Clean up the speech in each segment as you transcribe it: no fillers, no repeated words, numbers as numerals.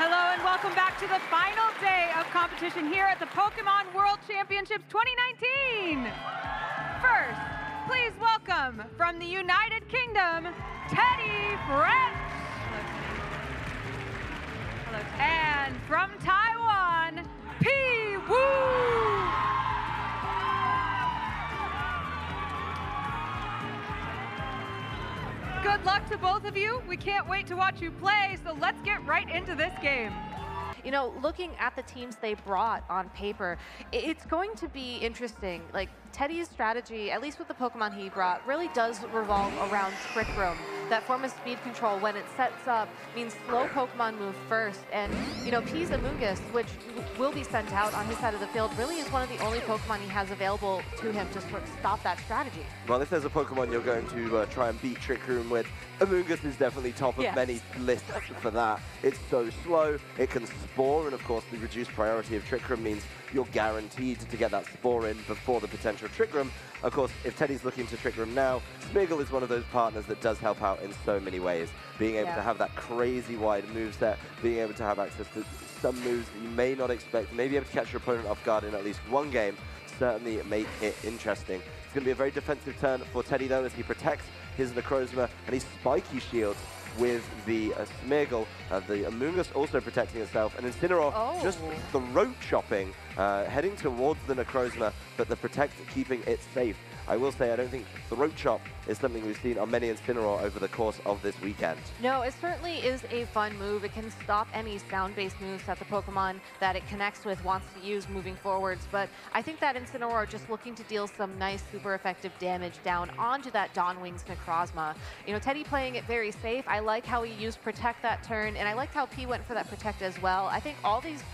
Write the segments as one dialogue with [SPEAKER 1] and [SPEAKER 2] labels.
[SPEAKER 1] Hello and welcome back to the final day of competition here at the Pokemon World Championships 2019. First, please welcome from the United Kingdom, Teddy French. Hello. And from Taiwan, P. Woo. Good luck to both of you. We can't wait to watch you play, so let's get right into this game.
[SPEAKER 2] You know, looking at the teams they brought on paper, it's going to be interesting. Like, Teddy's strategy, at least with the Pokemon he brought, really does revolve around Trick Room. That form of speed control, when it sets up, means slow Pokemon move first. And, you know, P's Amoonguss, which will be sent out on his side of the field, really is one of the only Pokemon he has available to him to sort of stop that strategy.
[SPEAKER 3] Well, if there's a Pokemon you're going to try and beat Trick Room with, Amoonguss is definitely top of many lists for that. It's so slow, it can spore, and of course the reduced priority of Trick Room means you're guaranteed to get that spore in before the potential Trick Room. Of course, if Teddy's looking to Trick Room now, Smeargle is one of those partners that does help out in so many ways. Being able to have that crazy wide moveset, being able to have access to some moves that you may not expect, maybe able to catch your opponent off guard in at least one game, certainly make it interesting. It's going to be a very defensive turn for Teddy though, as he protects his Necrozma and he spiky shields with the Smeargle, the Amoonguss also protecting itself, and Incineroar just throat chopping, heading towards the Necrozma, but the Protect keeping it safe. I will say I don't think throat chop is something we've seen on many Incineroar over the course of this weekend.
[SPEAKER 2] No, it certainly is a fun move. It can stop any sound-based moves that the Pokemon that it connects with wants to use moving forwards, but I think that Incineroar just looking to deal some nice, super effective damage down onto that Dawnwing's Necrozma. You know, Teddy playing it very safe. I like how he used Protect that turn, and I liked how P went for that Protect as well. I think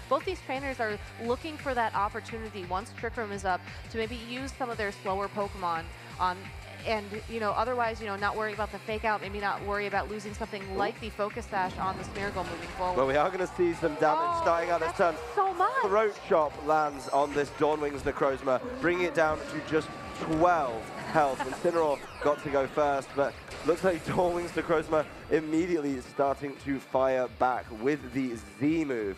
[SPEAKER 2] both these trainers are looking for that opportunity once Trick Room is up to maybe use some of their slower Pokemon on, and, you know, otherwise, you know, not worry about the fake out, maybe not worry about losing something like the Focus Sash on the Smeargle moving forward.
[SPEAKER 3] Well, we are going to see some damage starting out this turn.
[SPEAKER 2] So much.
[SPEAKER 3] Throat Chop lands on this Dawnwing's Necrozma, bringing it down to just 12 health. Incineroar got to go first, but looks like Dawnwing's Necrozma immediately starting to fire back with the Z move.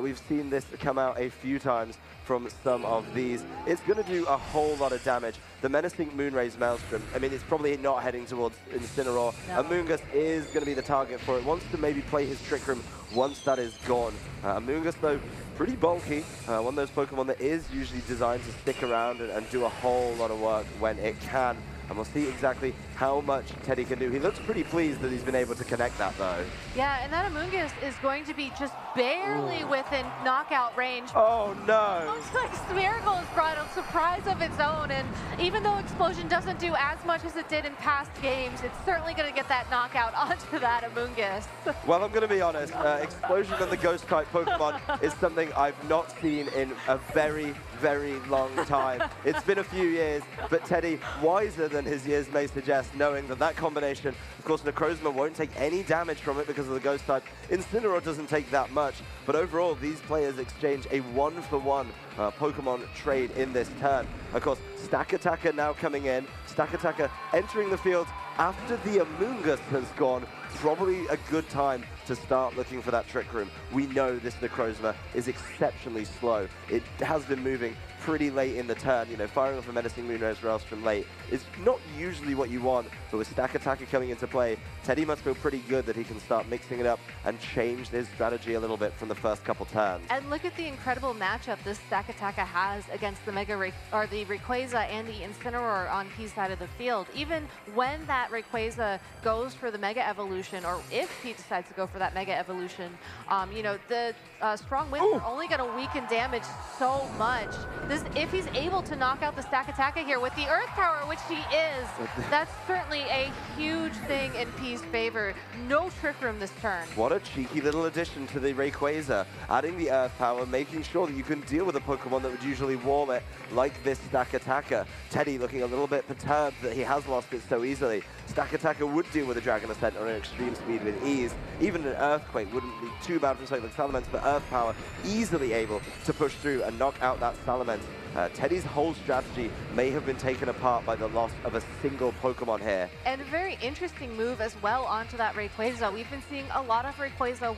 [SPEAKER 3] We've seen this come out a few times from some of these. It's going to do a whole lot of damage. The Menacing Moonraze Maelstrom, I mean, it's probably not heading towards Incineroar. No. Amoonguss is going to be the target for it. Wants to maybe play his Trick Room once that is gone. Amoonguss, though, pretty bulky. One of those Pokemon that is usually designed to stick around and do a whole lot of work when it can. And we'll see exactly how much Teddy can do. He looks pretty pleased that he's been able to connect that, though.
[SPEAKER 2] Yeah, and that Amoonguss is going to be just barely within knockout range.
[SPEAKER 3] Oh, no.
[SPEAKER 2] Looks like Smeargle has brought a surprise of its own, and even though Explosion doesn't do as much as it did in past games, it's certainly going to get that knockout onto that Amoonguss.
[SPEAKER 3] Well, I'm going to be honest. Explosion and the Ghost-type Pokemon is something I've not seen in a very, very long time. It's been a few years, but Teddy, wiser than his years may suggest, knowing that that combination, of course, Necrozma won't take any damage from it because of the Ghost type. Incineroar doesn't take that much, but overall, these players exchange a one-for-one Pokemon trade in this turn. Of course, Stack Attacker now coming in. Stack Attacker entering the field after the Amoonguss has gone. Probably a good time to start looking for that Trick Room. We know this Necrozma is exceptionally slow. It has been moving pretty late in the turn. You know, firing off a Menacing Moonraze Maelstrom late is not usually what you want, but with Stack Attacker coming into play, Teddy must feel pretty good that he can start mixing it up and change his strategy a little bit from the first couple turns.
[SPEAKER 2] And look at the incredible matchup this Stack Attacker has against the the Rayquaza and the Incineroar on P's side of the field. Even when that Rayquaza goes for the Mega Evolution, or if P decides to go for that Mega Evolution, you know, the Strong Winds are only going to weaken damage so much. If he's able to knock out the Stack Attacker here with the Earth Power, which he is, that's certainly a huge thing in P's favor. No Trick Room this turn.
[SPEAKER 3] What a cheeky little addition to the Rayquaza, adding the Earth Power, making sure that you can deal with a Pokemon that would usually warm it, like this Stack Attacker. Teddy looking a little bit perturbed that he has lost it so easily. Stack Attacker would deal with a Dragon Ascent on an extreme speed with ease. Even an Earthquake wouldn't be too bad from something like Salamence, but Earth Power easily able to push through and knock out that Salamence. lines. Teddy's whole strategy may have been taken apart by the loss of a single Pokemon here.
[SPEAKER 2] And a very interesting move as well onto that Rayquaza. We've been seeing a lot of Rayquaza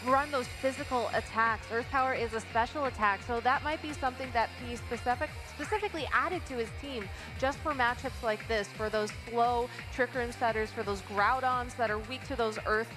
[SPEAKER 2] run those physical attacks. Earth Power is a special attack, so that might be something that he specifically added to his team just for matchups like this, for those slow Trick Room setters, for those Groudons that are weak to those Earth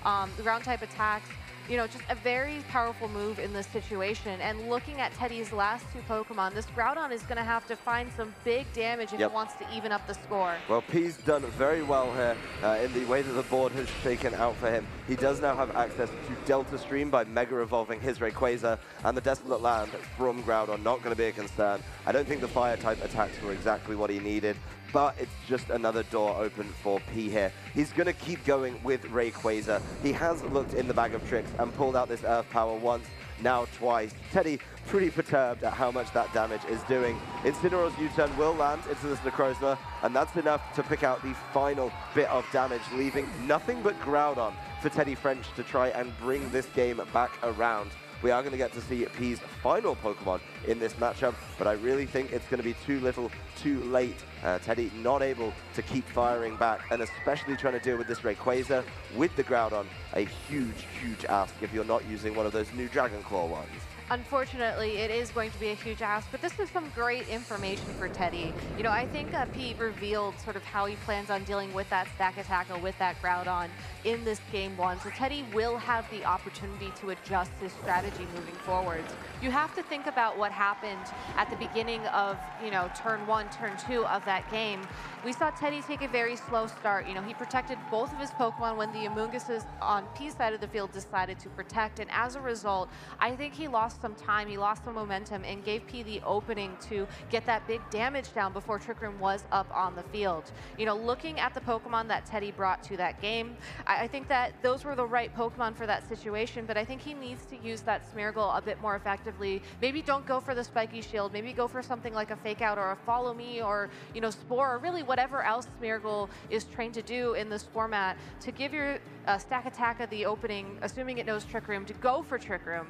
[SPEAKER 2] ground type attacks. You know, just a very powerful move in this situation. And looking at Teddy's last two Pokemon, this Groudon is going to have to find some big damage if he wants to even up the score.
[SPEAKER 3] Well, P's done very well here in the way that the board has shaken out for him. He does now have access to Delta Stream by Mega Evolving his Rayquaza, and the Desolate Land from Groudon not going to be a concern. I don't think the Fire-type attacks were exactly what he needed, but it's just another door open for P here. He's going to keep going with Rayquaza. He has looked in the bag of tricks and pulled out this Earth Power once, now twice. Teddy pretty perturbed at how much that damage is doing. Incineroar's U-turn will land into this Necrozma, and that's enough to pick out the final bit of damage, leaving nothing but Groudon for Teddy French to try and bring this game back around. We are going to get to see P's final Pokemon in this matchup, but I really think it's going to be too little, too late. Teddy not able to keep firing back, and especially trying to deal with this Rayquaza with the Groudon, a huge, huge ask if you're not using one of those new Dragon Claw ones.
[SPEAKER 2] Unfortunately, it is going to be a huge ask, but this is some great information for Teddy. You know, I think Pete revealed sort of how he plans on dealing with that Stack Attacker, with that Groudon in this game one. So Teddy will have the opportunity to adjust his strategy moving forwards. You have to think about what happened at the beginning of, you know, turn one, turn two of that game. We saw Teddy take a very slow start. You know, he protected both of his Pokemon when the Amoonguses on P's side of the field decided to protect, and as a result, I think he lost some time, he lost some momentum, and gave P the opening to get that big damage down before Trick Room was up on the field. You know, looking at the Pokemon that Teddy brought to that game, I think that those were the right Pokemon for that situation, but I think he needs to use that Smeargle a bit more effectively. Maybe don't go for the Spiky Shield, maybe go for something like a Fake Out or a Follow Me, or, you know, Spore, or really whatever else Smeargle is trained to do in this format, to give your Stack Attacker the opening, assuming it knows Trick Room, to go for Trick Room,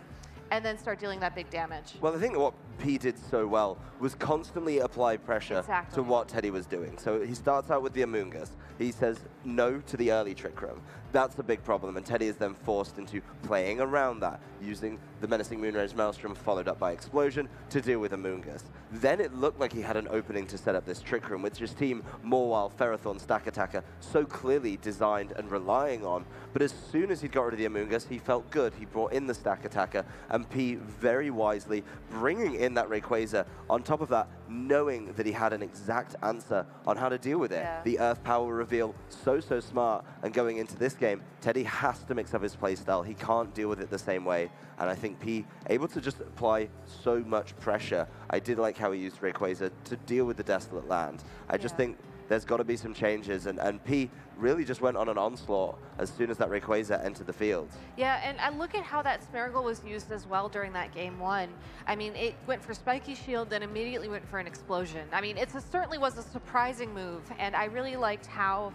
[SPEAKER 2] and then start dealing that big damage.
[SPEAKER 3] Well, I think what P did so well was constantly apply pressure to what Teddy was doing. So he starts out with the Amoongus. He says no to the early Trick Room. That's a big problem, and Teddy is then forced into playing around that, using the Menacing Moonraze Maelstrom followed up by Explosion to deal with Amoongus. Then it looked like he had an opening to set up this Trick Room, which his team, Mawile, Ferrothorn, Stack Attacker, so clearly designed and relying on. But as soon as he got rid of the Amoongus, he felt good. He brought in the Stack Attacker, and P very wisely bringing in that Rayquaza. On top of that, knowing that he had an exact answer on how to deal with it.
[SPEAKER 2] Yeah.
[SPEAKER 3] The Earth Power reveal, so smart, and going into this game, Teddy has to mix up his playstyle. He can't deal with it the same way, and I think P able to just apply so much pressure. I did like how he used Rayquaza to deal with the Desolate Land. I just think there's got to be some changes, and P really just went on an onslaught as soon as that Rayquaza entered the field.
[SPEAKER 2] Yeah, and I look at how that Smeargle was used as well during that game one. I mean, it went for Spiky Shield, then immediately went for an Explosion. I mean, it certainly was a surprising move, and I really liked how,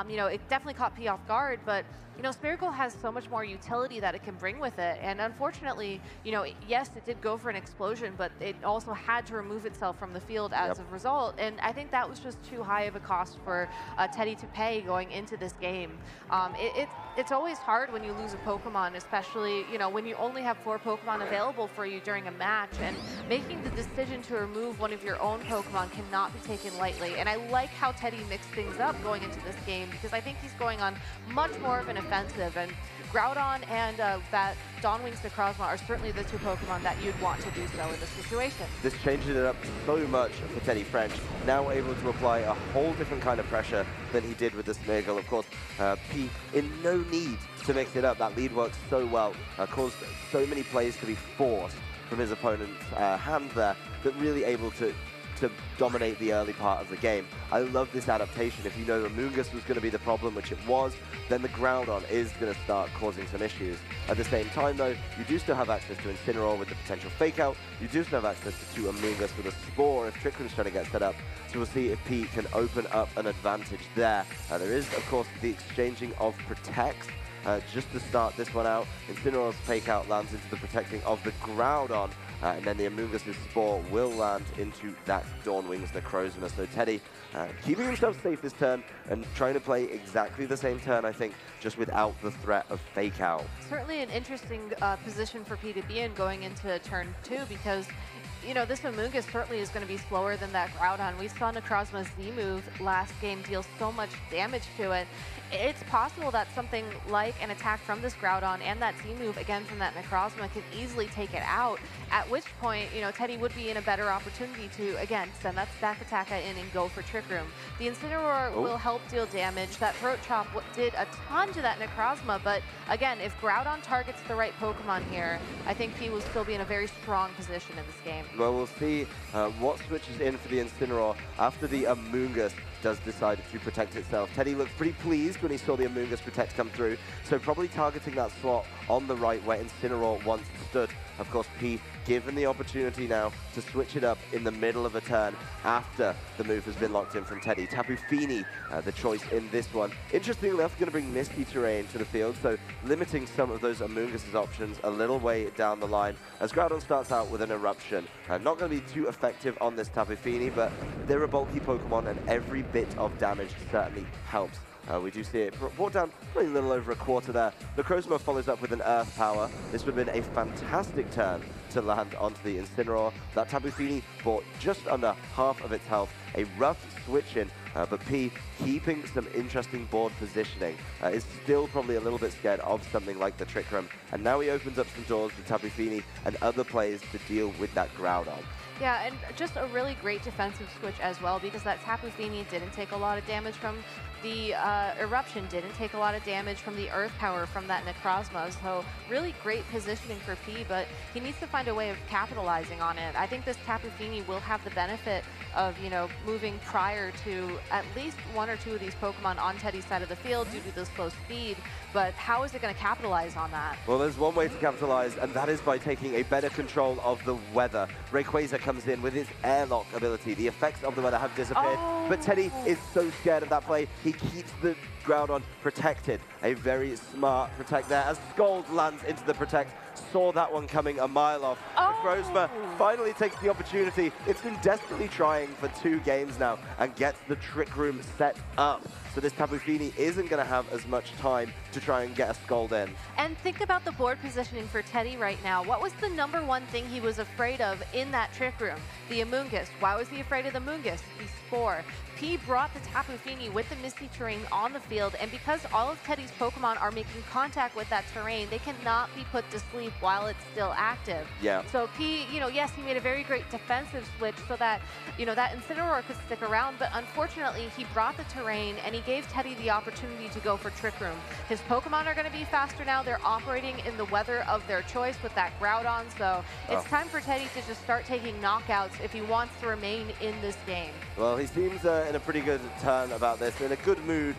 [SPEAKER 2] you know, it definitely caught P off guard, but, you know, Smeargle has so much more utility that it can bring with it, and unfortunately, you know, yes, it did go for an Explosion, but it also had to remove itself from the field as a result, and I think that was just too high of a cost for Teddy to pay going into this game. It's always hard when you lose a Pokemon, especially, you know, when you only have 4 Pokemon available for you during a match, and making the decision to remove one of your own Pokemon cannot be taken lightly. And I like how Teddy mixed things up going into this game, because I think he's going on much more of an offensive, and Groudon and that Dawnwing's Necrozma are certainly the 2 Pokemon that you'd want to do so in this situation.
[SPEAKER 3] This changes it up so much for Teddy French, now able to apply a whole different kind of pressure than he did with the Smeargle. Of course, P in no need to mix it up. That lead works so well, caused so many plays to be forced from his opponent's hand there, that really able to dominate the early part of the game. I love this adaptation. If you know Amoongus was going to be the problem, which it was, then the Groudon is going to start causing some issues. At the same time, though, you do still have access to Incineroar with the potential Fake Out. You do still have access to Amoongus with a Spore if Trick Room's trying to get set up. So we'll see if P can open up an advantage there. There is, of course, the exchanging of Protects. Just to start this one out, Incineroar's Fake Out lands into the protecting of the Groudon. and then the Amoonguss' Spore will land into that Dawnwing's Necrozma. So Teddy keeping himself safe this turn and trying to play exactly the same turn, I think, just without the threat of Fake Out.
[SPEAKER 2] Certainly an interesting position for P to be in going into turn 2, because you know, this Amoonguss certainly is going to be slower than that Groudon. We saw Necrozma's Z move last game deal so much damage to it. It's possible that something like an attack from this Groudon and that Z move again from that Necrozma could easily take it out, at which point, you know, Teddy would be in a better opportunity to, again, send that Stack Attack in and go for Trick Room. The Incineroar will help deal damage. That Throat Chop did a ton to that Necrozma, but again, if Groudon targets the right Pokemon here, I think he will still be in a very strong position in this game.
[SPEAKER 3] Well, we'll see what switches in for the Incineroar after the Amoonguss does decide to protect itself. Teddy looked pretty pleased when he saw the Amoonguss Protect come through, so probably targeting that slot on the right where Incineroar once stood. Of course, P given the opportunity now to switch it up in the middle of a turn after the move has been locked in from Teddy. Tapu Fini, the choice in this one. Interestingly enough, going to bring Misty Terrain to the field, so limiting some of those Amoonguss' options a little way down the line as Groudon starts out with an Eruption. Not going to be too effective on this Tapu Fini, but they're a bulky Pokemon and every bit of damage certainly helps. We do see it brought down probably a little over a quarter there. Necrozma follows up with an Earth Power. This would have been a fantastic turn to land onto the Incineroar. That Tapu Fini bought just under half of its health. A rough switch in, but P, keeping some interesting board positioning, is still probably a little bit scared of something like the Trick Room. And now he opens up some doors with Tapu Fini and other players to deal with that Groudon.
[SPEAKER 2] Yeah, and just a really great defensive switch as well, because that Tapu Fini didn't take a lot of damage from the Eruption, didn't take a lot of damage from the Earth Power from that Necrozma. So really great positioning for P, but he needs to find a way of capitalizing on it. I think this Tapu Fini will have the benefit of, you know, moving prior to at least one or two of these Pokemon on Teddy's side of the field due to the slow speed, but how is it going to capitalize on that?
[SPEAKER 3] Well, there's one way to capitalize, and that is by taking a better control of the weather. Rayquaza comes in with his Airlock ability. The effects of the weather have disappeared, but Teddy is so scared of that play, he keeps the Groudon protected. A very smart Protect there as Scald lands into the Protect. Saw that one coming a mile off. Necrozma finally takes the opportunity. It's been desperately trying for 2 games now and gets the Trick Room set up. So this Tapu Fini isn't going to have as much time to try and get a Scald in.
[SPEAKER 2] And think about the board positioning for Teddy right now. What was the #1 thing he was afraid of in that Trick Room? The Amoonguss. Why was he afraid of the Amoonguss? The Spore. P brought the Tapu Fini with the Misty Terrain on the field, and because all of Teddy's Pokemon are making contact with that terrain, they cannot be put to sleep while it's still active.
[SPEAKER 3] Yeah.
[SPEAKER 2] So P, you know, yes, he made a very great defensive switch so that, you know, that Incineroar could stick around, but unfortunately, he brought the terrain and he gave Teddy the opportunity to go for Trick Room. His Pokemon are going to be faster now. They're operating in the weather of their choice with that Groudon, so it's time for Teddy to just start taking knockouts if he wants to remain in this game.
[SPEAKER 3] Well, he seems in a pretty good turn about this, in a good mood.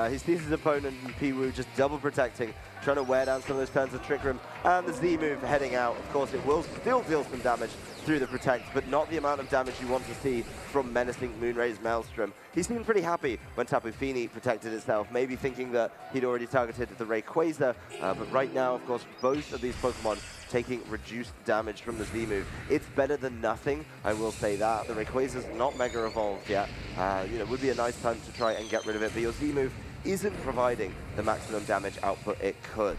[SPEAKER 3] He sees his opponent, P-Woo, just double protecting, trying to wear down some of those turns of Trick Room, and the Z-move heading out. Of course, it will still deal some damage through the Protect, but not the amount of damage you want to see from menacing Moonray's Maelstrom. He seemed pretty happy when Tapu Fini protected itself, maybe thinking that he'd already targeted the Rayquaza, but right now, of course, both of these Pokemon taking reduced damage from the Z-move. It's better than nothing, I will say that. The Rayquaza's not Mega Evolved yet. You know, would be a nice time to try and get rid of it, but your Z-move isn't providing the maximum damage output it could.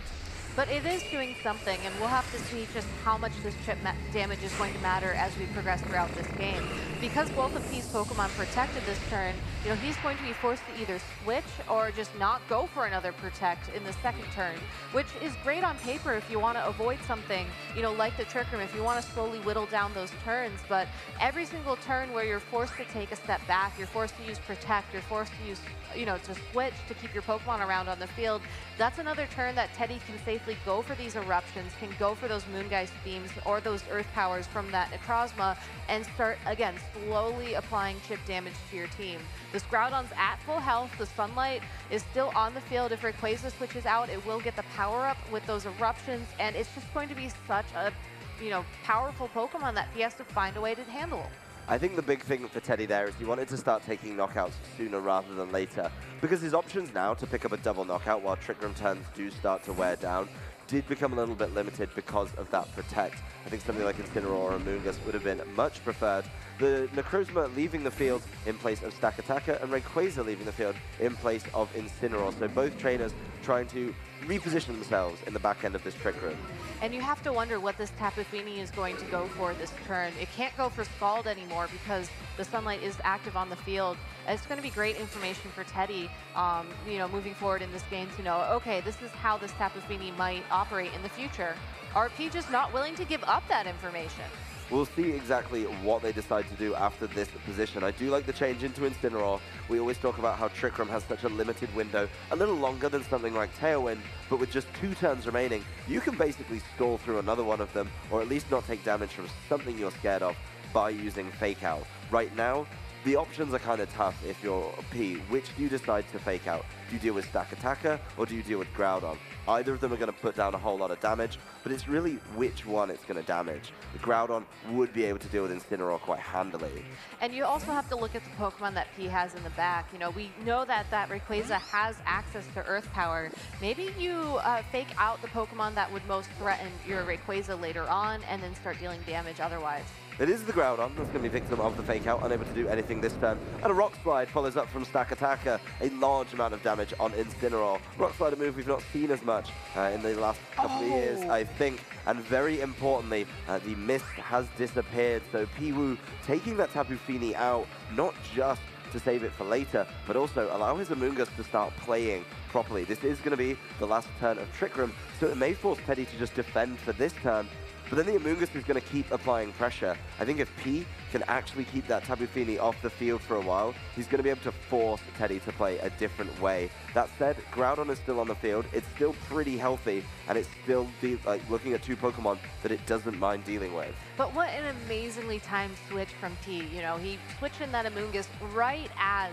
[SPEAKER 2] But it is doing something, and we'll have to see just how much this chip damage is going to matter as we progress throughout this game. Because both of P's Pokemon protected this turn, you know, he's going to be forced to either switch or just not go for another Protect in the second turn, which is great on paper if you want to avoid something, you know, like the Trick Room, if you want to slowly whittle down those turns. But every single turn where you're forced to take a step back, you're forced to use Protect, you're forced to use, you know, to switch to keep your Pokemon around on the field, that's another turn that Teddy can safely go for these Eruptions, can go for those Moongeist Beams or those Earth Powers from that Necrozma, and start, again, slowly applying chip damage to your team. This Groudon's at full health, the Sunlight is still on the field. If Rayquaza switches out, it will get the power up with those Eruptions, and it's just going to be such a, you know, powerful Pokemon that he has to find a way to handle.
[SPEAKER 3] I think the big thing for Teddy there is he wanted to start taking knockouts sooner rather than later, because his options now to pick up a double knockout while Trick Room turns do start to wear down, did become a little bit limited because of that protect. I think something like Incineroar or Amoonguss would have been much preferred. The Necrozma leaving the field in place of Stakataka, and Rayquaza leaving the field in place of Incineroar. So both trainers trying to reposition themselves in the back end of this Trick Room.
[SPEAKER 2] And you have to wonder what this Tapu Fini is going to go for this turn. It can't go for Scald anymore because the Sunlight is active on the field. It's going to be great information for Teddy, you know, moving forward in this game to know, okay, this is how this Tapu Fini might operate in the future. RP just not willing to give up that information.
[SPEAKER 3] We'll see exactly what they decide to do after this position. I do like the change into Incineroar. We always talk about how Trick Room has such a limited window, a little longer than something like Tailwind, but with just 2 turns remaining, you can basically stall through another one of them, or at least not take damage from something you're scared of by using Fake Out. Right now, the options are kind of tough if you're P. Which do you decide to Fake Out? Do you deal with Stakataka, or do you deal with Groudon? Either of them are going to put down a whole lot of damage, but it's really which one it's going to damage. The Groudon would be able to deal with Incineroar quite handily.
[SPEAKER 2] And you also have to look at the Pokemon that P has in the back. You know, we know that Rayquaza has access to Earth Power. Maybe you Fake Out the Pokemon that would most threaten your Rayquaza later on, and then start dealing damage otherwise.
[SPEAKER 3] It is the Groudon that's going to be victim of the Fake Out, unable to do anything this turn. And a Rock Slide follows up from Stakataka, a large amount of damage on Incineroar. Rock Slide, a move we've not seen as much in the last couple of years, I think. And very importantly, the mist has disappeared. So Piwu taking that Tapu Fini out, not just to save it for later, but also allow his Amoonguss to start playing properly. This is going to be the last turn of Trick Room, so it may force Teddy to just defend for this turn. But then the Amoonguss is going to keep applying pressure. I think if P can actually keep that Tapu Fini off the field for a while, he's going to be able to force Teddy to play a different way. That said, Groudon is still on the field. It's still pretty healthy, and it's still looking at 2 Pokemon that it doesn't mind dealing with.
[SPEAKER 2] But what an amazingly timed switch from P. You know, he switched in that Amoonguss right as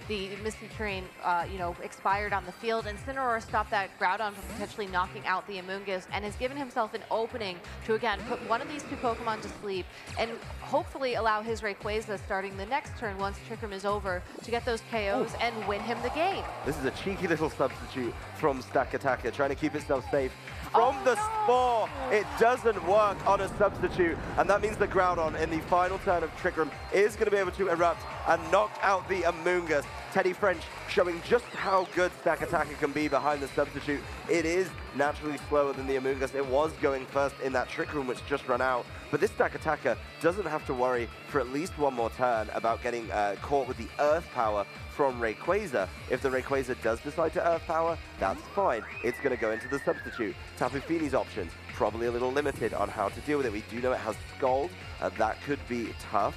[SPEAKER 2] the Misty Terrain, you know, expired on the field, and Incineroar stopped that Groudon from potentially knocking out the Amoonguss, and has given himself an opening to, again, put one of these 2 Pokemon to sleep, and hopefully allow his Rayquaza starting the next turn once Trick Room is over to get those KOs and win him the game.
[SPEAKER 3] This is a cheeky little substitute from Stakataka, trying to keep itself safe from the Spore. It doesn't work on a substitute, and that means the Groudon in the final turn of Trick Room is going to be able to erupt and knock out the Amoonguss. Teddy French showing just how good Stakataka can be behind the substitute. It is naturally slower than the Amoonguss. It was going first in that Trick Room, which just ran out. But this Stakataka doesn't have to worry for at least one more turn about getting caught with the Earth Power from Rayquaza. If the Rayquaza does decide to Earth Power, that's fine. It's going to go into the substitute. Tapu Fini's options, probably a little limited on how to deal with it. We do know it has Scald. That could be tough.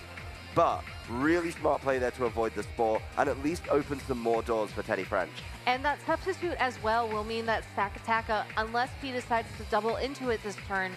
[SPEAKER 3] But really smart play there to avoid the Spore and at least open some more doors for Teddy French.
[SPEAKER 2] And that substitute as well will mean that Stakataka, unless he decides to double into it this turn,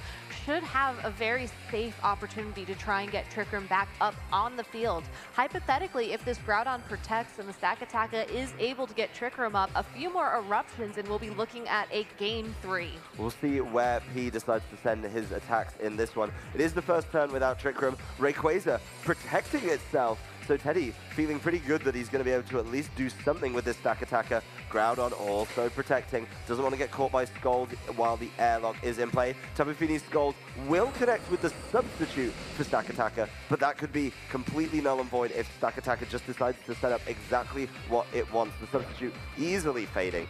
[SPEAKER 2] should have a very safe opportunity to try and get Trick Room back up on the field. Hypothetically, if this Groudon protects and the Stakataka is able to get Trick Room up, a few more eruptions and we'll be looking at a game 3.
[SPEAKER 3] We'll see where P decides to send his attacks in this one. It is the first turn without Trick Room. Rayquaza protecting itself. So Teddy feeling pretty good that he's going to be able to at least do something with this Stakataka. Groudon also protecting. Doesn't want to get caught by Scald while the airlock is in play. Tapu Fini's Scald will connect with the substitute for Stakataka, but that could be completely null and void if Stakataka just decides to set up exactly what it wants. The substitute easily fading,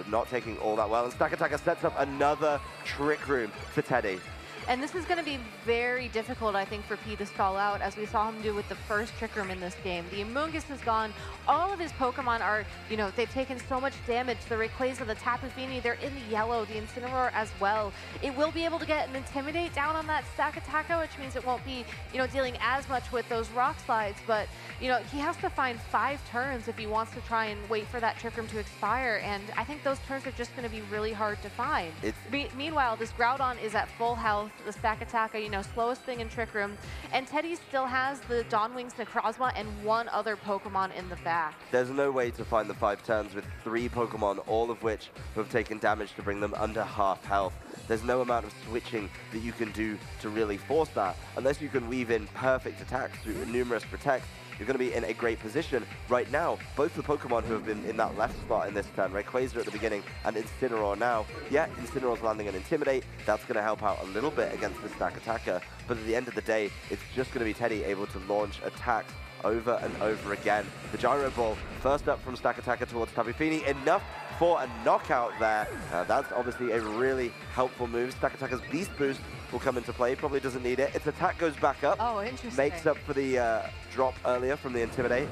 [SPEAKER 3] not taking all that well. And Stakataka sets up another Trick Room for Teddy.
[SPEAKER 2] And this is going to be very difficult, I think, for P to stall out, as we saw him do with the first Trick Room in this game. The Amoonguss is gone. All of his Pokemon are, you know, they've taken so much damage. The Rayquaza, the Tapu Fini, they're in the yellow, the Incineroar as well. It will be able to get an Intimidate down on that Stakataka, which means it won't be, you know, dealing as much with those Rock Slides. But, you know, he has to find 5 turns if he wants to try and wait for that Trick Room to expire. And I think those turns are just going to be really hard to find. Meanwhile, this Groudon is at full health. The Stakataka, you know, slowest thing in Trick Room. And Teddy still has the Dawnwings Necrozma and 1 other Pokemon in the back.
[SPEAKER 3] There's no way to find the 5 turns with 3 Pokemon, all of which have taken damage to bring them under half health. there's no amount of switching that you can do to really force that. Unless you can weave in perfect attacks through numerous protects, you're going to be in a great position. Right now, both the Pokemon who have been in that left spot in this turn, Rayquaza at the beginning and Incineroar now, yeah, Incineroar's landing an Intimidate. That's going to help out a little bit against the stack attacker. But at the end of the day, it's just going to be Teddy able to launch attacks over and over again. The Gyro Ball, first up from stack attacker towards Tapu Fini, enough for a knockout there. That's obviously a really helpful move. Stack attacker's Beast Boost will come into play, probably doesn't need it. Its attack goes back up.
[SPEAKER 2] Oh, interesting.
[SPEAKER 3] Makes up for the drop earlier from the Intimidate.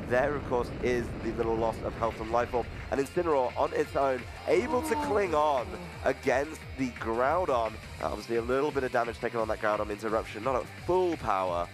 [SPEAKER 3] There, of course, is the little loss of health from Life Orb. And Incineroar, on its own, able to cling on against the Groudon. Obviously, a little bit of damage taken on that Groudon means Eruption, not at full power.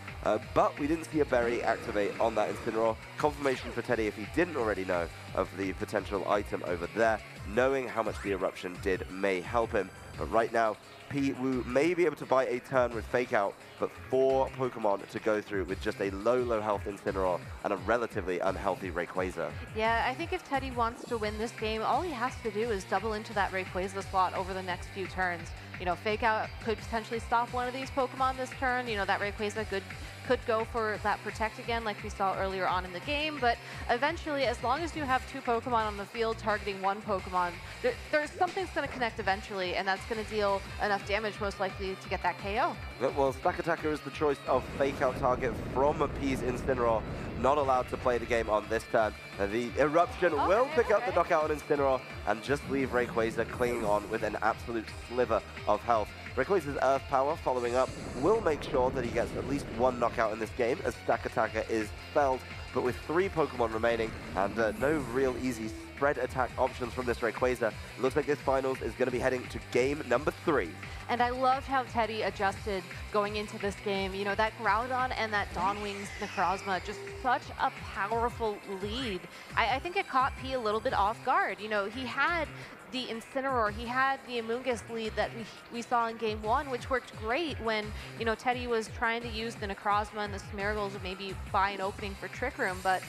[SPEAKER 3] But we didn't see a berry activate on that Incineroar. Confirmation for Teddy, if he didn't already know of the potential item over there. Knowing how much the Eruption did may help him. But right now, Wu may be able to buy a turn with Fake Out, but 4 Pokemon to go through with just a low health Incineroar and a relatively unhealthy Rayquaza.
[SPEAKER 2] Yeah, I think if Teddy wants to win this game, all he has to do is double into that Rayquaza slot over the next few turns. You know, Fake Out could potentially stop one of these Pokemon this turn. You know, that Rayquaza could go for that Protect again like we saw earlier on in the game, but eventually, as long as you have 2 Pokemon on the field targeting 1 Pokemon, there's something's going to connect eventually, and that's going to deal enough damage most likely to get that KO.
[SPEAKER 3] Well, Stack Attacker is the choice of Fake Out target from P's Incineroar. Not allowed to play the game on this turn. The Eruption will pick up the knockout on Incineroar and just leave Rayquaza clinging on with an absolute sliver of health. Rayquaza's Earth Power following up will make sure that he gets at least 1 knockout in this game as Stack Attacker is felled. But with 3 Pokemon remaining and no real easy spread attack options from this Rayquaza, it looks like this finals is going to be heading to game number 3.
[SPEAKER 2] And I loved how Teddy adjusted going into this game. You know, that Groudon and that Dawnwing's Necrozma, just such a powerful lead. I think it caught P a little bit off guard. You know, he had the Incineroar, he had the Amoonguss lead that we saw in game 1, which worked great when, you know, Teddy was trying to use the Necrozma and the Smeargle to maybe buy an opening for Trick Room. But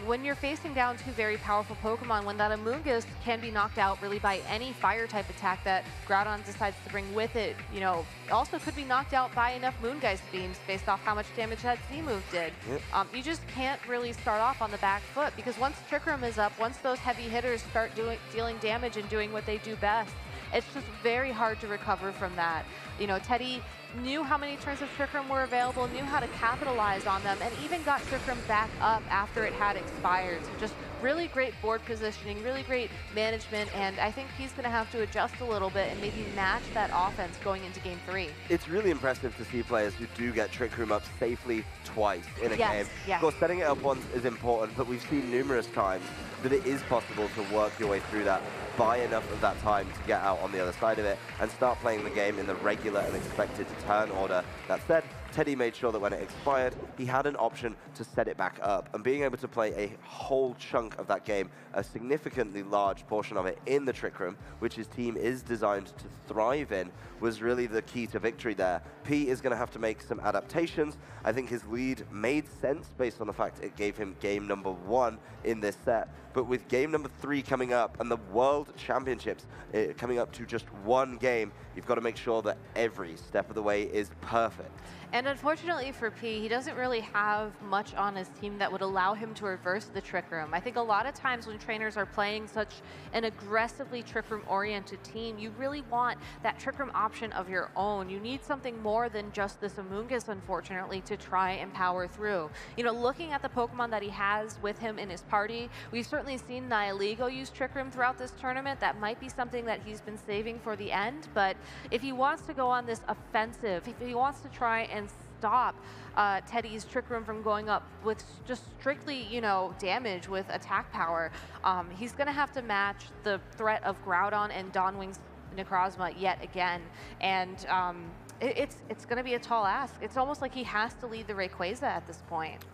[SPEAKER 2] when you're facing down 2 very powerful Pokemon, when that Amoonguss can be knocked out really by any fire type attack that Groudon decides to bring with it, you know, also could be knocked out by enough Moongeist beams based off how much damage that Z-move did. Yep. You just can't really start off on the back foot, because once Trick Room is up, once those heavy hitters start dealing damage and doing what they do best, it's just very hard to recover from that. You know, Teddy knew how many turns of Trick Room were available, knew how to capitalize on them, and even got Trick Room back up after it had expired. So just really great board positioning, really great management, and I think he's going to have to adjust a little bit and maybe match that offense going into game 3.
[SPEAKER 3] It's really impressive to see players who do get Trick Room up safely twice in a game.
[SPEAKER 2] Yeah.
[SPEAKER 3] Of course, setting it up once is important, but we've seen numerous times that it is possible to work your way through that, buy enough of that time to get out on the other side of it, and start playing the game in the regular and expected turn order. That said, Teddy made sure that when it expired, he had an option to set it back up. And being able to play a whole chunk of that game, a significantly large portion of it in the Trick Room, which his team is designed to thrive in, was really the key to victory there. P is going to have to make some adaptations. I think his lead made sense based on the fact it gave him game number 1 in this set. But with game number 3 coming up and the World Championships coming up to just 1 game, you've got to make sure that every step of the way is perfect.
[SPEAKER 2] And unfortunately for P, he doesn't really have much on his team that would allow him to reverse the Trick Room. I think a lot of times when trainers are playing such an aggressively Trick Room-oriented team, you really want that Trick Room option of your own. You need something more than just this Amoonguss, unfortunately, to try and power through. You know, looking at the Pokemon that he has with him in his party, we've certainly seen Nihilego use Trick Room throughout this tournament. That might be something that he's been saving for the end, but if he wants to go on this offensive, if he wants to try and stop Teddy's Trick Room from going up with just strictly, you know, damage with attack power, he's going to have to match the threat of Groudon and Dawnwing's Necrozma yet again. And it's going to be a tall ask. It's almost like he has to lead the Rayquaza at this point.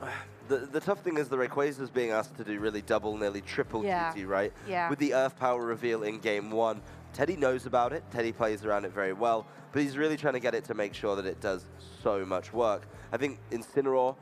[SPEAKER 3] The tough thing is the Rayquaza is being asked to do really double, nearly triple duty, right?
[SPEAKER 2] Yeah.
[SPEAKER 3] With the Earth Power reveal in game 1, Teddy knows about it, Teddy plays around it very well, but he's really trying to get it to make sure that it does so much work. I think Incineroar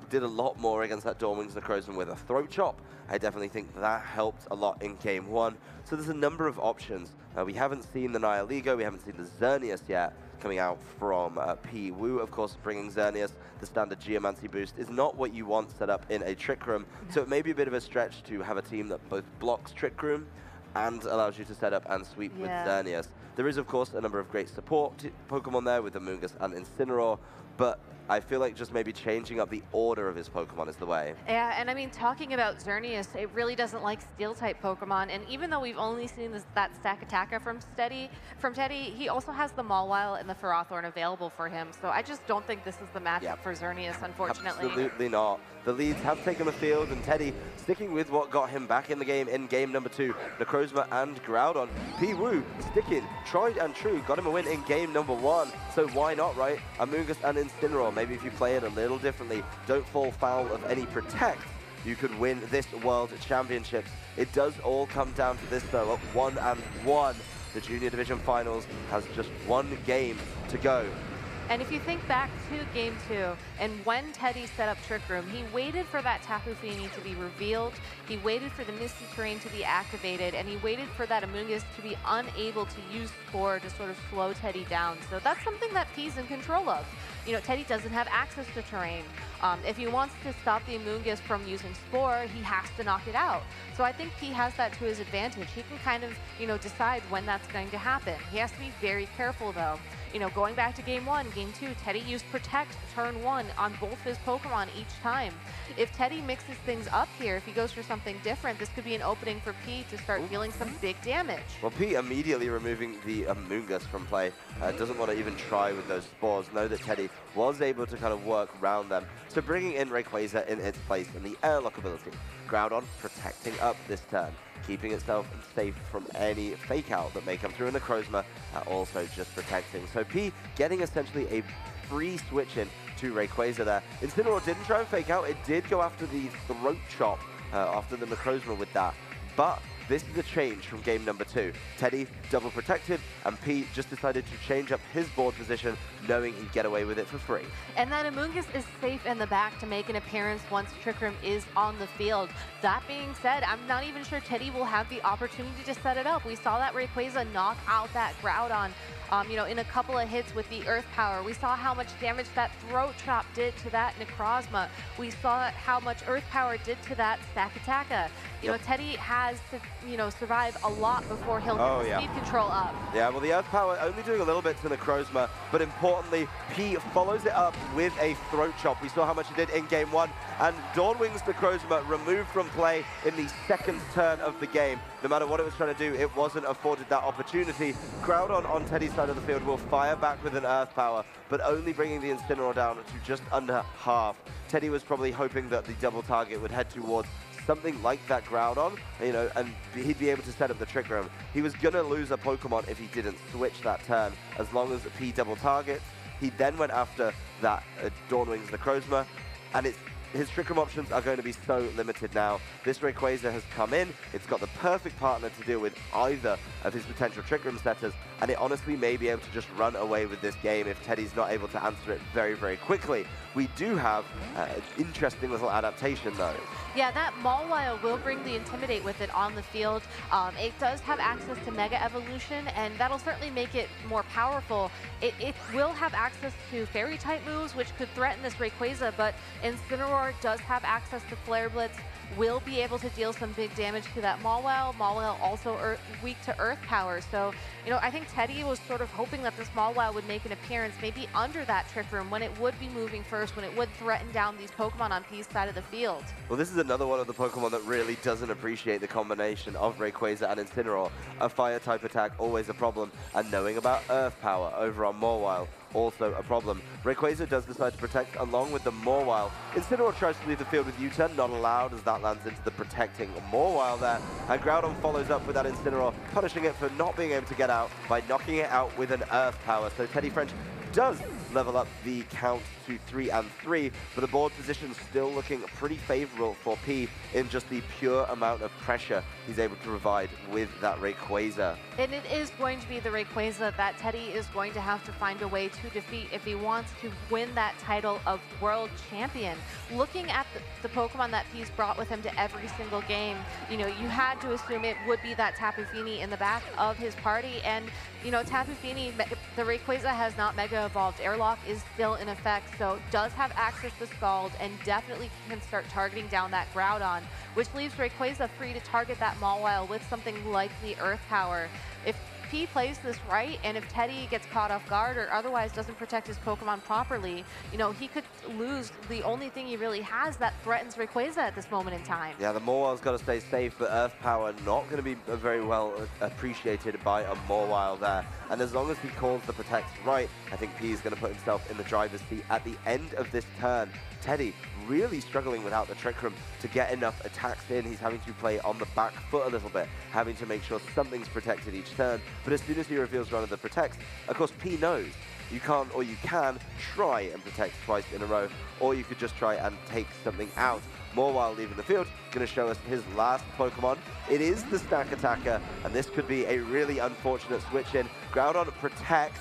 [SPEAKER 3] did a lot more against that Dawnwings Necrozma with a Throat Chop. I definitely think that helped a lot in Game 1. So there's a number of options. We haven't seen the Nihilego, we haven't seen the Xerneas yet, coming out from P. Wu, of course, bringing Xerneas. The standard Geomancy boost is not what you want set up in a Trick Room, so it may be a bit of a stretch to have a team that both blocks Trick Room and allows you to set up and sweep with Xerneas. There is, of course, a number of great support Pokemon there with Amoonguss and Incineroar, but I feel like just maybe changing up the order of his Pokemon is the way. Yeah,
[SPEAKER 2] and I mean, talking about Xerneas, it really doesn't like Steel-type Pokemon, and even though we've only seen that Stakataka from Teddy, he also has the Mawile and the Ferrothorn available for him, so I just don't think this is the matchup for Xerneas, unfortunately.
[SPEAKER 3] Absolutely not. The leads have taken the field, and Teddy sticking with what got him back in the game in game number 2. Necrozma and Groudon. P. Wu sticking, tried and true, got him a win in game number 1. So why not, right? Amoonguss and Incineroar. Maybe if you play it a little differently, don't fall foul of any Protect, you could win this World Championships. It does all come down to this though, at 1-1. The Junior Division Finals has just one game to go.
[SPEAKER 2] And if you think back to Game 2, and when Teddy set up Trick Room, he waited for that Tapu Fini to be revealed, he waited for the Misty Terrain to be activated, and he waited for that Amoonguss to be unable to use Spore to sort of slow Teddy down. So that's something that P's in control of. You know, Teddy doesn't have access to terrain. If he wants to stop the Amoonguss from using Spore, he has to knock it out. So I think P has that to his advantage. He can kind of, you know, decide when that's going to happen. He has to be very careful though. You know, going back to Game 1, Game 2, Teddy used Protect turn 1 on both his Pokemon each time. If Teddy mixes things up here, if he goes for something different, this could be an opening for P to start dealing some big damage.
[SPEAKER 3] Well, P immediately removing the Amoonguss from play. Doesn't want to even try with those Spores. Know that Teddy was able to kind of work around them. So bringing in Rayquaza in its place in the Airlock ability. Groudon protecting up this turn, keeping itself safe from any fake out that may come through in the Necrozma, also just protecting. So P getting essentially a free switch in to Rayquaza there. Incineroar didn't try and fake out, it did go after the Throat Chop after the Necrozma with that, but this is a change from game number 2. Teddy double protected, and P just decided to change up his board position, knowing he'd get away with it for free.
[SPEAKER 2] And that Amoonguss is safe in the back to make an appearance once Trick Room is on the field. That being said, I'm not even sure Teddy will have the opportunity to set it up. We saw that Rayquaza knock out that Groudon, you know, in a couple of hits with the Earth Power. We saw how much damage that Throat Chop did to that Necrozma. We saw how much Earth Power did to that Stakataka. You know, Teddy has to, you know, survive a lot before he'll get the speed control up.
[SPEAKER 3] Yeah, well, the Earth Power only doing a little bit to Necrozma, but importantly, P follows it up with a Throat Chop. We saw how much he did in game 1, and Dawnwings Necrozma removed from play in the second turn of the game. No matter what it was trying to do, it wasn't afforded that opportunity. Groudon on Teddy's side of the field will fire back with an Earth Power, but only bringing the Incineroar down to just under half. Teddy was probably hoping that the double target would head towards something like that Groudon, you know, and he'd be able to set up the Trick Room. He was going to lose a Pokemon if he didn't switch that turn, as long as P double targets. He then went after that Dawnwings Necrozma, and his Trick Room options are going to be so limited now. This Rayquaza has come in, it's got the perfect partner to deal with either of his potential Trick Room setters, and it honestly may be able to just run away with this game if Teddy's not able to answer it very, very quickly. We do have an interesting little adaptation though.
[SPEAKER 2] Yeah, that Mawile will bring the Intimidate with it on the field. It does have access to Mega Evolution, and that'll certainly make it more powerful. It will have access to Fairy-type moves, which could threaten this Rayquaza, but Incineroar does have access to Flare Blitz, will be able to deal some big damage to that Mawile. Mawile also weak to Earth Power, so, you know, I think Teddy was sort of hoping that this Mawile would make an appearance maybe under that Trick Room when it would be moving first, when it would threaten down these Pokemon on P's side of the field.
[SPEAKER 3] Well, this is another one of the Pokemon that really doesn't appreciate the combination of Rayquaza and Incineroar. A Fire-type attack, always a problem, and knowing about Earth Power over on Mawile, also a problem. Rayquaza does decide to protect along with the Mawile. Incineroar tries to leave the field with U-turn, not allowed, as that lands into the protecting Mawile there. And Groudon follows up with that Incineroar, punishing it for not being able to get out by knocking it out with an Earth Power. So Teddy French does level up the count to 3 and 3, but the board position still looking pretty favorable for P in just the pure amount of pressure he's able to provide with that Rayquaza.
[SPEAKER 2] And it is going to be the Rayquaza that Teddy is going to have to find a way to defeat if he wants to win that title of World Champion. Looking at the Pokemon that P's brought with him to every single game, you know, you had to assume it would be that Tapu Fini in the back of his party. And, you know, Tapu Fini, the Rayquaza has not Mega Evolved. Airlock is still in effect, so does have access to Scald and definitely can start targeting down that Groudon, which leaves Rayquaza free to target that Mawile with something like the Earth Power. If P plays this right, and if Teddy gets caught off guard or otherwise doesn't protect his Pokemon properly, you know, he could lose the only thing he really has that threatens Rayquaza at this moment in time.
[SPEAKER 3] Yeah, the Mawile's got to stay safe, but Earth Power not going to be very well appreciated by a Mawile there. And as long as he calls the Protect right, I think P is going to put himself in the driver's seat at the end of this turn. Teddy really struggling without the Trick Room to get enough attacks in. He's having to play on the back foot a little bit, having to make sure something's protected each turn. But as soon as he reveals one of the Protects, of course P knows you can't, or you can try and protect twice in a row, or you could just try and take something out. Mawile leaving the field, going to show us his last Pokemon. It is the Stack Attacker, and this could be a really unfortunate switch in. Groudon protects,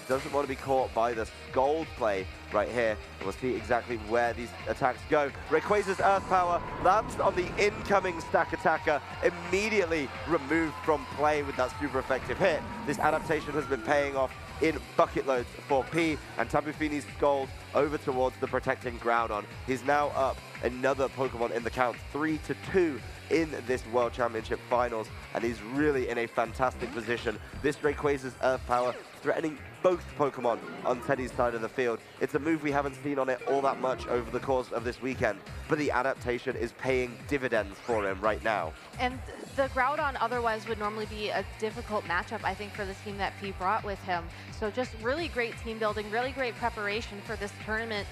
[SPEAKER 3] doesn't want to be caught by the Scald play right here. And we'll see exactly where these attacks go. Rayquaza's Earth Power lands on the incoming Stack Attacker, immediately removed from play with that super effective hit. This adaptation has been paying off in bucket loads for P, and Tapu Fini's Scald over towards the protecting Groudon. He's now up another Pokemon in the count, 3-2 in this World Championship Finals, and he's really in a fantastic position. This Rayquaza's Earth Power threatening both Pokemon on Teddy's side of the field. It's a move we haven't seen on it all that much over the course of this weekend, but the adaptation is paying dividends for him right now.
[SPEAKER 2] And the Groudon otherwise would normally be a difficult matchup, I think, for the team that P brought with him. So just really great team building, really great preparation for this tournament.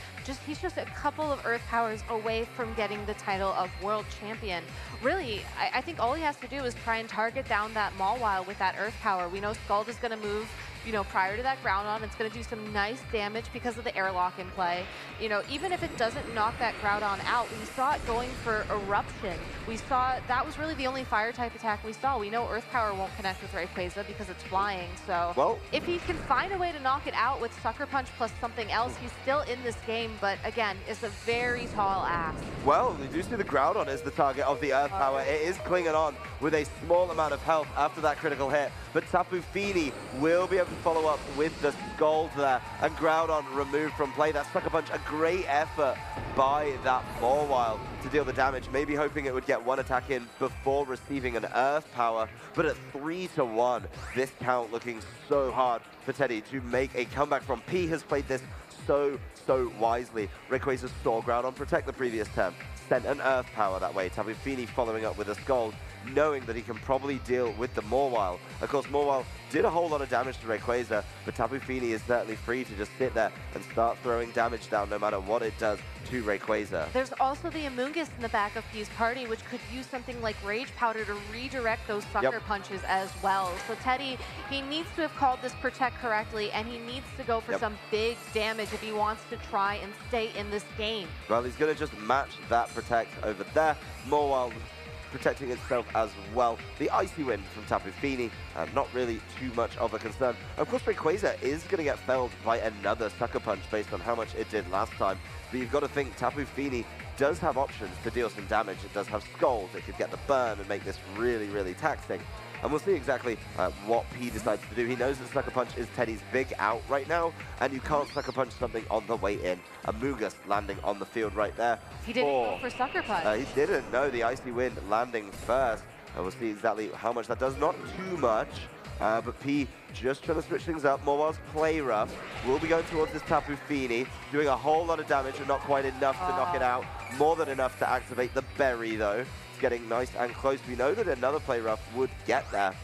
[SPEAKER 2] He's just a couple of Earth Powers away from getting the title of World Champion. Really, I think all he has to do is try and target down that Mawile with that Earth Power. We know Scald is going to move, you know, prior to that Groudon. It's going to do some nice damage because of the airlock in play. You know, even if it doesn't knock that Groudon out, we saw it going for Eruption. We saw that was really the only fire type attack we saw. We know Earth Power won't connect with Rayquaza because it's flying. So well, if he can find a way to knock it out with Sucker Punch plus something else, he's still in this game. But again, it's a very tall ask.
[SPEAKER 3] Well, we do see the Groudon is the target of the Earth Power. It is clinging on with a small amount of health after that critical hit. But Tapu Fini will be able to follow up with the Scald there, and Groudon removed from play. That Sucker Punch, a great effort by that Mawile to deal the damage, maybe hoping it would get one attack in before receiving an Earth Power. But at 3-1, this count looking so hard for Teddy to make a comeback from. P has played this so wisely. Rayquaza saw Groudon protect the previous turn, sent an Earth Power that way. Tapu Fini following up with a Scald, knowing that he can probably deal with the Mawile. Of course, Mawile did a whole lot of damage to Rayquaza, but Tapu Fini is certainly free to just sit there and start throwing damage down no matter what it does to Rayquaza.
[SPEAKER 2] There's also the Amoonguss in the back of P's party, which could use something like Rage Powder to redirect those Sucker Punches as well. So Teddy, he needs to have called this Protect correctly, and he needs to go for some big damage if he wants to try and stay in this game.
[SPEAKER 3] Well, he's going to just match that Protect over there. Mawile protecting itself as well. The Icy Wind from Tapu Fini, not really too much of a concern. Of course, Rayquaza is going to get felled by another Sucker Punch based on how much it did last time. But you've got to think Tapu Fini does have options to deal some damage. It does have Scald. It could get the burn and make this really taxing. And we'll see exactly what P decides to do. He knows that Sucker Punch is Teddy's big out right now, and you can't Sucker Punch something on the way in. Amoonguss landing on the field right there.
[SPEAKER 2] He didn't go for Sucker Punch.
[SPEAKER 3] He didn't. No, the Icy Wind landing first. We'll see exactly how much that does. Not too much, but P just trying to switch things up. Mawile's Play Rough will be going towards this Tapu Fini, doing a whole lot of damage, and not quite enough to knock it out. More than enough to activate the Berry, though. Getting nice and close. We know that another Play Rough would get there,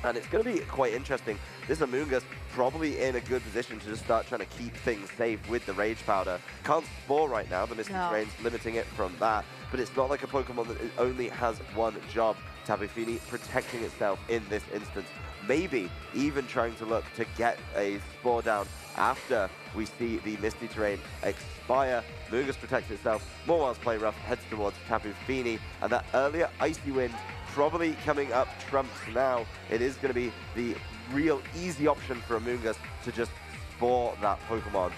[SPEAKER 3] and it's going to be quite interesting. This Amoonguss probably in a good position to just start trying to keep things safe with the Rage Powder. Can't Spore right now, the Misty Terrain's limiting it from that. but it's not like a Pokemon that only has one job. Tapu Fini protecting itself in this instance. Maybe even trying to look to get a Spore down after we see the Misty Terrain expire. Mungus protects itself. Mawil's Play Rough heads towards Tapu Fini, and that earlier Icy Wind probably coming up trumps now. It is going to be the real easy option for Amoonguss to just Spore that Pokemon.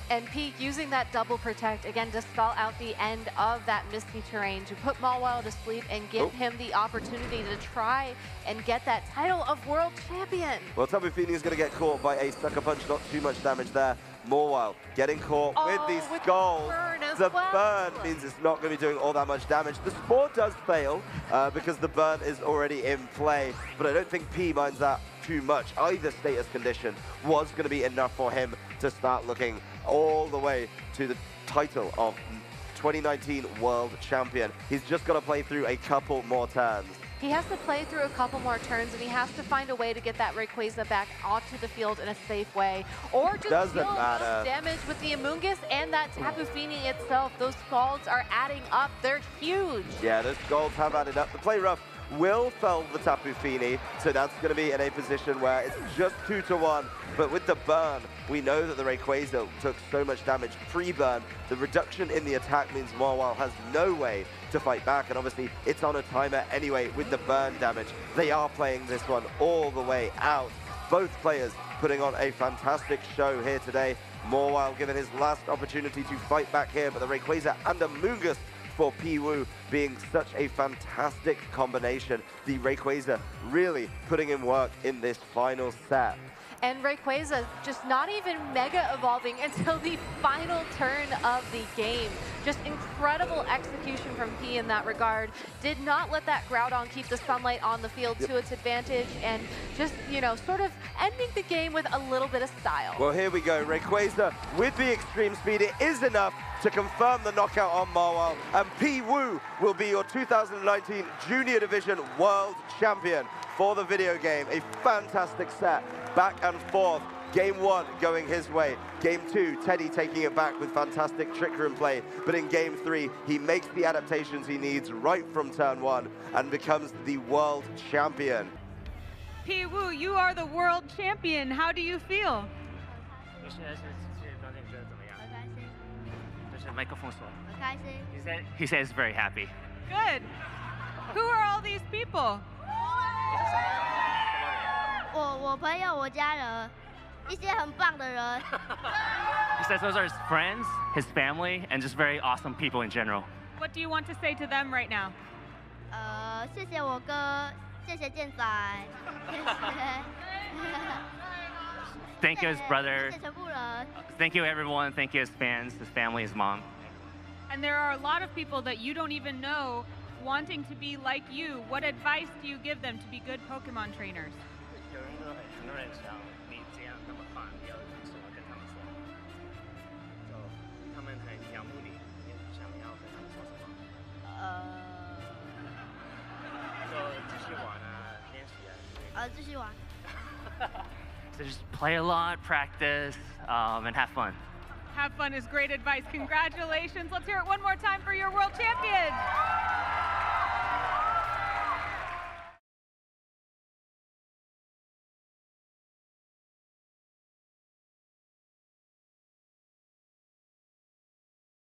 [SPEAKER 2] And Pete using that double protect, again, to stall out the end of that Misty Terrain, to put Mawile to sleep and give him the opportunity to try and get that title of World Champion.
[SPEAKER 3] Well, Tapu Fini is going to get caught by a Sucker Punch, not too much damage there. Mawile getting caught with these skulls. The burn means it's not going to be doing all that much damage. The Spore does fail because the burn is already in play, but I don't think P minds that too much. Either status condition was going to be enough for him to start looking all the way to the title of 2019 World Champion. He's just got to play through a couple more turns.
[SPEAKER 2] He has to play through a couple more turns, and he has to find a way to get that Rayquaza back onto the field in a safe way, or just deal damage with the Amoonguss and that Tapu Fini itself. Those scalds are adding up. They're huge.
[SPEAKER 3] Yeah, those scalds have added up. The Play Rough will fell the Tapu Fini, so that's going to be in a position where it's just 2-1. But with the burn, we know that the Rayquaza took so much damage pre-burn. The reduction in the attack means Mawile has no way to fight back, and obviously it's on a timer anyway with the burn damage. They are playing this one all the way out. Both players putting on a fantastic show here today. Mawile given his last opportunity to fight back here, but the Rayquaza and Amoonguss for P-Woo being such a fantastic combination. The Rayquaza really putting in work in this final set.
[SPEAKER 2] And Rayquaza just not even mega evolving until the final turn of the game. Just incredible execution from P in that regard. Did not let that Groudon keep the sunlight on the field to its advantage, and just, you know, sort of ending the game with a little bit of style.
[SPEAKER 3] Well, here we go. Rayquaza with the extreme speed. It is enough to confirm the knockout on Mawile, and P-Woo will be your 2019 Junior Division World Champion for the video game. A fantastic set, back and forth. Game 1 going his way. Game 2, Teddy taking it back with fantastic Trick Room play. But in Game 3, he makes the adaptations he needs right from turn 1 and becomes the world champion.
[SPEAKER 1] P-Woo, you are the world champion. How do you feel?
[SPEAKER 4] He says very happy.
[SPEAKER 1] Good. Who are all these people?
[SPEAKER 5] 我朋友，我家人，一些很棒的人。
[SPEAKER 4] He says those are his friends, his family, and just very awesome people in general.
[SPEAKER 1] What do you want to say to them right now?
[SPEAKER 5] 谢谢我哥，谢谢健仔，谢谢。
[SPEAKER 4] Thank you, his brother.
[SPEAKER 5] 谢谢全部人。
[SPEAKER 4] Thank you, everyone. Thank you, his fans, his family, his mom.
[SPEAKER 1] And there are a lot of people that you don't even know wanting to be like you. What advice do you give them to be good Pokemon trainers?
[SPEAKER 4] 很多人想你这样那么棒，你要怎么跟他们说？就他们很仰慕你，你想要跟他们说什么？就继续玩啊，练习啊。
[SPEAKER 5] 继续玩。
[SPEAKER 4] So just play a lot, practice, and have fun.
[SPEAKER 1] Have fun is great advice. Congratulations. Let's hear it one more time for your world champion.